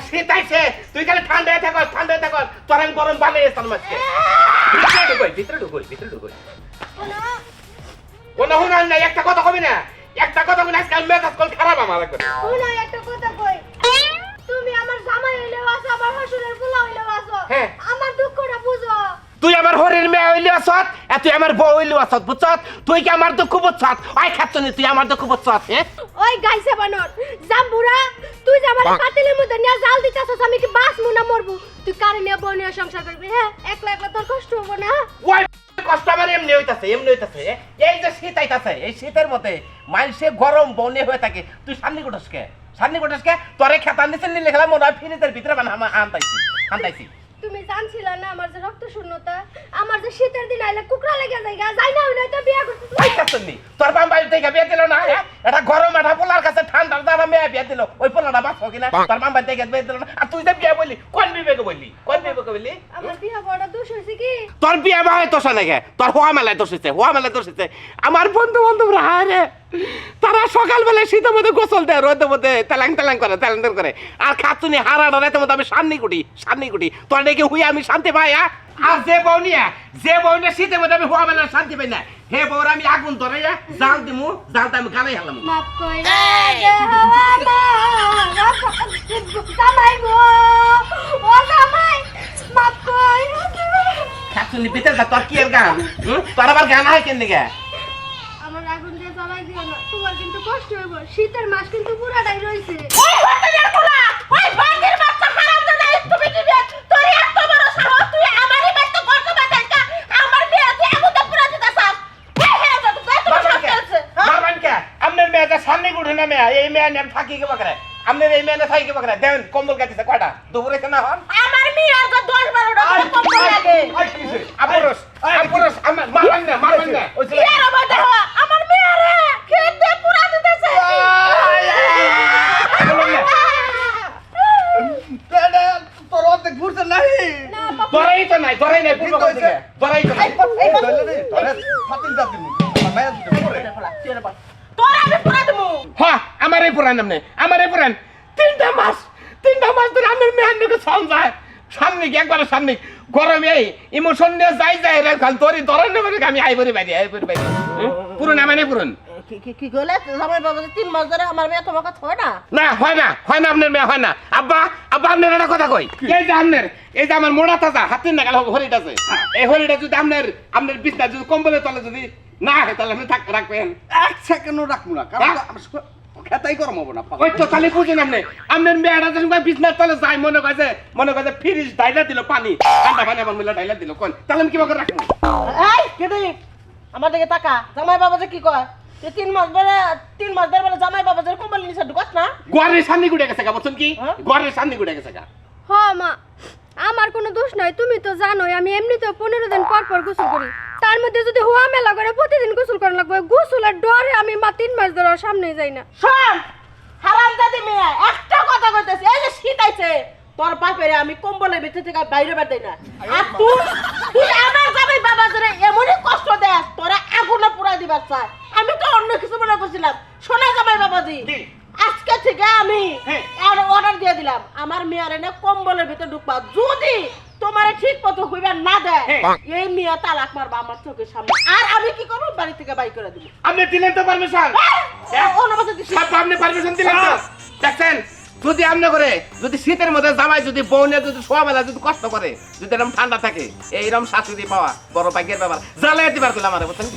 শীত আইছে তুই খালি ঠান্ডায় থাকো তোর আমি গরম বানিয়ে আসতাম আজকে ভিতরে ঢুকই কোন হুনার নাই একটা কথা কবি না আজকাল মেজাজ কল খারাপ আমার একবার হুনা একটা কথা কই তুমি আমার জামাই হইলে আছো আমার শ্বশুরের পোলা হইলে আছো আমার দুঃখটা বুঝো তুই আমার হরির মেয়ে হইলি আসত আর তুই আমার বউ হইলি আসত বুঝছত তুই কি আমার দুঃখ বুঝছত ওই খাচ্ছনি তুই আমার দুঃখ বুঝছত ওই গাইছে বানর জাম্বুরা তুই যে আমার পাতিলের মধ্যে নিয়ে জাল দিতাছস আমি কি বাঁচমু না মরবু তুই কারে নিয়ে বউ নিয়ে সংসার করবি হ্যাঁ একলা তোর কষ্ট হবে না ওই কষ্ট আমার এমনি হইতাছে এই যে শীত আইতাছে এই শীতের মধ্যে মানুষে গরম বনে হয়ে থাকে তুই সামনে গোটাসকে তোরে খেতান দিছেন নিলে খেলা মনে হয় ফ্রিজের ভিতরে আনতাইছি তুমি জানছিলা না আমার যে রক্ত শূন্যতা আমার যে শীতের দিন আইলে কুকরা লেগে যাই না হইলে তো বিয়া করতে ওই কাছনি তোর বাম্বাই থেকে বিয়ে দিল না এটা গরম এটা পোলার কাছে ঠান্ডার দ্বারা মেয়ে বিয়ে দিল ওই পোলাটা বাঁচো কিনা তোর বাম্বাই থেকে বিয়ে দিল না আর তুই যে বিয়ে বললি কোন বিবেকে বললি আমার বিয়া বড় দোষ হইছে কি তোর বিয়ে ভাই তোষা নাকি তোর হওয়া মেলায় দোষ হইছে আমার বন্ধু রে তারা সকালবেলায় শীতের মধ্যে গোসল দেয় রোদের মধ্যে তেলাং করে আর খাচ্ছুনি হারা রাতের মধ্যে আমি সান্নি কুটি তোর ডেকে হুই আমি শান্তি পাই আর যে বউনিয়া শীতের মধ্যে আমি হওয়া মেলায় শান্তি পাই না হে বউর আমি আগুন ধরে জালটা আমি গালাই হালাম মাপ কই রে জামাই গো ও জামাই মাপ কই খাচ্ছুনি ভিতরে তোর কি এর গান তোর আবার গান হয় কেন দিকে আমার আগুন দিয়ে জ্বালাই দিও না তোমার কিন্তু কষ্ট হইব শীতের মাস কিন্তু পুরাটাই রইছে ওই হতনের পোলা ওই বান্দির বাচ্চা হারাম দাদা তুমি কি তোর এত বড় সাহস তুই আমারই বাচ্চা করতে বাচ্চা আমার মেয়ে তুই আগুন পুরা দিতাছস মারবানকে আমনের মেয়ে যা সামনে গুড়ে না মেয়ে এই মেয়ে নাম থাকি কে বকরে আমনের এই মেয়ে না থাকি কে বকরে দেন কম্বল গাতিছে কয়টা দুপুরে কেন হন আমার মেয়ে আর 10-12টা কম্বল লাগে আপুরস আমার মারবান না ওই ছেলে এর মধ্যে আমার মেয়ে রে খেত দিয়ে পুরা দিতেছে তোর অর্ধেক ঘুরছে নাই দরাই নাই পূর্ব থেকে দরাই তো নাই এই ধরলে রে তোরে ফাতিল দাও তুমি মায়া দিতে পড়ে তোর আমি পুরা দেবো হ্যাঁ আমারই পুরান তিনটা মাস ধরে আমার মেহান্নকে যায় সামনে গরমে ইমোশন নিয়ে যাই রে খাল তোরই ধরেন না মানে আমি আইবরি বাইরে পুরন মানে পুরন কি গলে জামাই বাবা 3 মাস ধরে আমার মেয়ে তোমার কাছে হয় না হয় না আপনার মেয়ে হয় না আব্বা আপনার একটা কথা কই এই যে আমার মোড়া তাজা হাতের নাগাল হরিটা আছে এই হরিটা যদি আপনার বিছনা যদি কম্বলের তলে যদি না হয় তাহলে আপনি রাখবেন এক সেকেন্ডও রাখবো না কারণ খেতাই গরম হবো না ওই তো তাহলে বুঝেন আপনার মেয়েটা যখন বিছনার তলে যায় মনে করে ফ্রিজ ডাইলা দিল পানি ঠান্ডা পানি আমার মিলে ডাইলা দিল কোন তাহলে আমি কিভাবে রাখবো এই কেটে আমার দিকে তাকা জামাই বাবা যে কি কয় তুই 3 মাস ধরে বলে জামাই বাবা যে কম্বল নিছে ঢুকাস না গোয়ারের সামনে গুড়ে গেছে বুঝছেন কি গোয়ারের সামনে গুড়ে গেছে হ মা আমার কোনো দোষ নাই তুমি তো জানোই আমি এমনিতেও 15 দিন পর গোসল করি তার মধ্যে যদি হুয়া মেলা করে প্রতিদিন গোসল করা লাগবে গোসলের ডরে আমি মা 3 মাস ধরে সামনে যাই না শোন হারামজাদি মেয়ে একটা কথা কইতেছি এই যে শীত আইছে তোর বাপেরে আমি কম্বলের ভিতর থেকে বাইরে বের দেই না আর তুই আমার জামাই বাবা ধরে এমনই কষ্ট দেস তোরা আগুনে পুরা দিবার চাই আমি তো অন্য কিছু মনে করছিলাম শোনা জামাই বাবাজি আজকে থেকে আমি আর অর্ডার দিয়ে দিলাম আমার মেয়ের না কম্বলের ভিতর ঢুকবা যদি তোমারে ঠিক মতো হইবা না দেয় এই মেয়ে তালাক মারবা আমার চোখের সামনে আর আমি কি করব বাড়ি থেকে বাই করে দিব আপনি দিলেন তো পারমিশন আপনি পারমিশন দিলেন তো দেখছেন যদি আমনে করে যদি শীতের মধ্যে জামাই যদি বউ নিয়ে যদি শোয়াবেলা যদি কষ্ট করে যদি এরকম ঠান্ডা থাকে এইরকম শাশুড়ি পাওয়া বড় ভাগ্যের ব্যাপার জ্বালাই দিবার করলাম আমার বুঝছেন